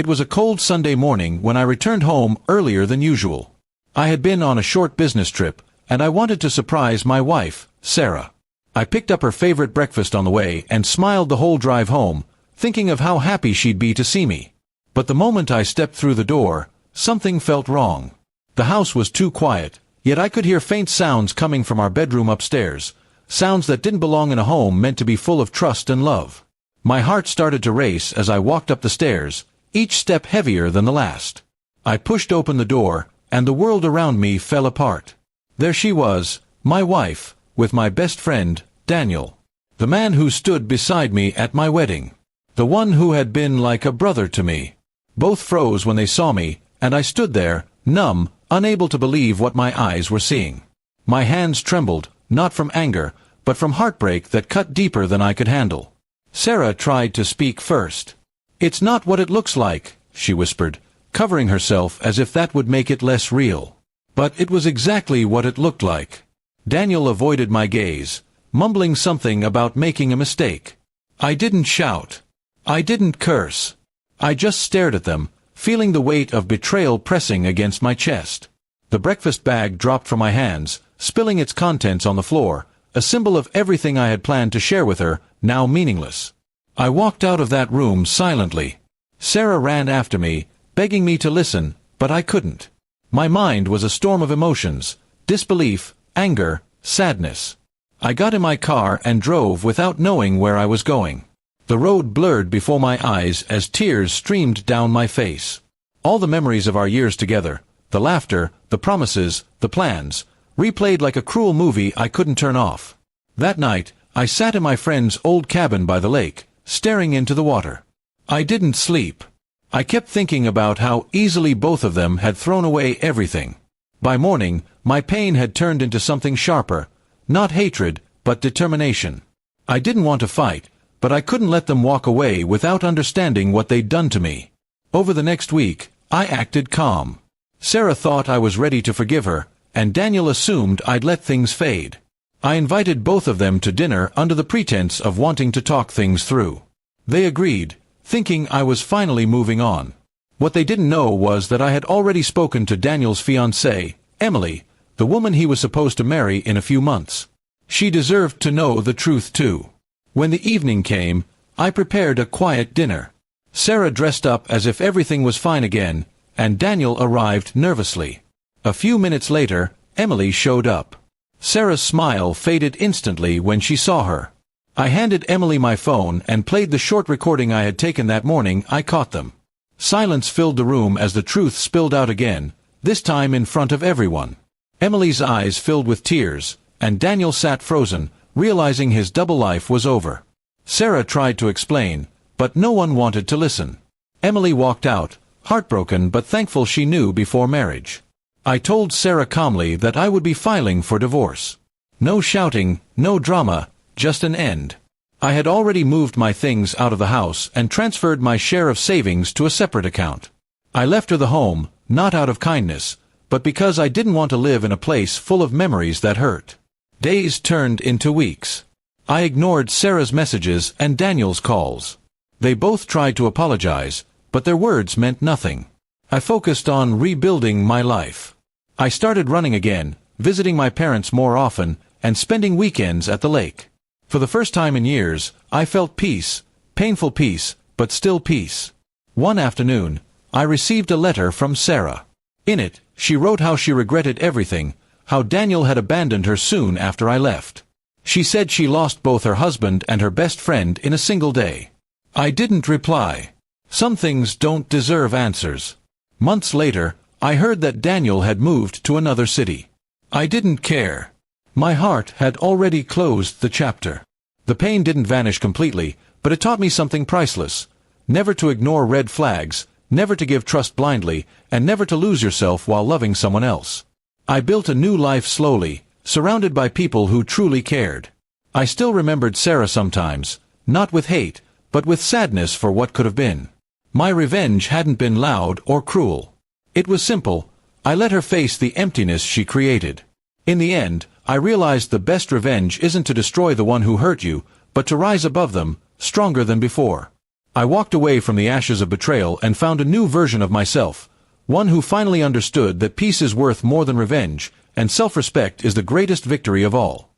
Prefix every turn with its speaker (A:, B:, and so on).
A: It was a cold Sunday morning when I returned home earlier than usual. I had been on a short business trip, and I wanted to surprise my wife, Sarah. I picked up her favorite breakfast on the way and smiled the whole drive home, thinking of how happy she'd be to see me. But the moment I stepped through the door, something felt wrong. The house was too quiet, yet I could hear faint sounds coming from our bedroom upstairs, sounds that didn't belong in a home meant to be full of trust and love. My heart started to race as I walked up the stairs, each step heavier than the last. I pushed open the door, and the world around me fell apart. There she was, my wife, with my best friend, Daniel. The man who stood beside me at my wedding. The one who had been like a brother to me. Both froze when they saw me, and I stood there, numb, unable to believe what my eyes were seeing. My hands trembled, not from anger, but from heartbreak that cut deeper than I could handle. Sarah tried to speak first. "It's not what it looks like," she whispered, covering herself as if that would make it less real. But it was exactly what it looked like. Daniel avoided my gaze, mumbling something about making a mistake. I didn't shout. I didn't curse. I just stared at them, feeling the weight of betrayal pressing against my chest. The breakfast bag dropped from my hands, spilling its contents on the floor, a symbol of everything I had planned to share with her, now meaningless. I walked out of that room silently. Sarah ran after me, begging me to listen, but I couldn't. My mind was a storm of emotions, disbelief, anger, sadness. I got in my car and drove without knowing where I was going. The road blurred before my eyes as tears streamed down my face. All the memories of our years together, the laughter, the promises, the plans, replayed like a cruel movie I couldn't turn off. That night, I sat in my friend's old cabin by the lake, staring into the water. I didn't sleep. I kept thinking about how easily both of them had thrown away everything. By morning, my pain had turned into something sharper, not hatred, but determination. I didn't want to fight, but I couldn't let them walk away without understanding what they'd done to me. Over the next week, I acted calm. Sarah thought I was ready to forgive her, and Daniel assumed I'd let things fade. I invited both of them to dinner under the pretense of wanting to talk things through. They agreed, thinking I was finally moving on. What they didn't know was that I had already spoken to Daniel's fiancée, Emily, the woman he was supposed to marry in a few months. She deserved to know the truth too. When the evening came, I prepared a quiet dinner. Sarah dressed up as if everything was fine again, and Daniel arrived nervously. A few minutes later, Emily showed up. Sarah's smile faded instantly when she saw her. I handed Emily my phone and played the short recording I had taken that morning. I caught them. Silence filled the room as the truth spilled out again, this time in front of everyone. Emily's eyes filled with tears, and Daniel sat frozen, realizing his double life was over. Sarah tried to explain, but no one wanted to listen. Emily walked out, heartbroken but thankful she knew before marriage. I told Sarah calmly that I would be filing for divorce. No shouting, no drama, just an end. I had already moved my things out of the house and transferred my share of savings to a separate account. I left her the home, not out of kindness, but because I didn't want to live in a place full of memories that hurt. Days turned into weeks. I ignored Sarah's messages and Daniel's calls. They both tried to apologize, but their words meant nothing. I focused on rebuilding my life. I started running again, visiting my parents more often, and spending weekends at the lake. For the first time in years, I felt peace, painful peace, but still peace. One afternoon, I received a letter from Sarah. In it, she wrote how she regretted everything, how Daniel had abandoned her soon after I left. She said she lost both her husband and her best friend in a single day. I didn't reply. Some things don't deserve answers. Months later, I heard that Daniel had moved to another city. I didn't care. My heart had already closed the chapter. The pain didn't vanish completely, but it taught me something priceless. Never to ignore red flags, never to give trust blindly, and never to lose yourself while loving someone else. I built a new life slowly, surrounded by people who truly cared. I still remembered Sarah sometimes, not with hate, but with sadness for what could have been. My revenge hadn't been loud or cruel. It was simple. I let her face the emptiness she created. In the end, I realized the best revenge isn't to destroy the one who hurt you, but to rise above them, stronger than before. I walked away from the ashes of betrayal and found a new version of myself, one who finally understood that peace is worth more than revenge, and self-respect is the greatest victory of all.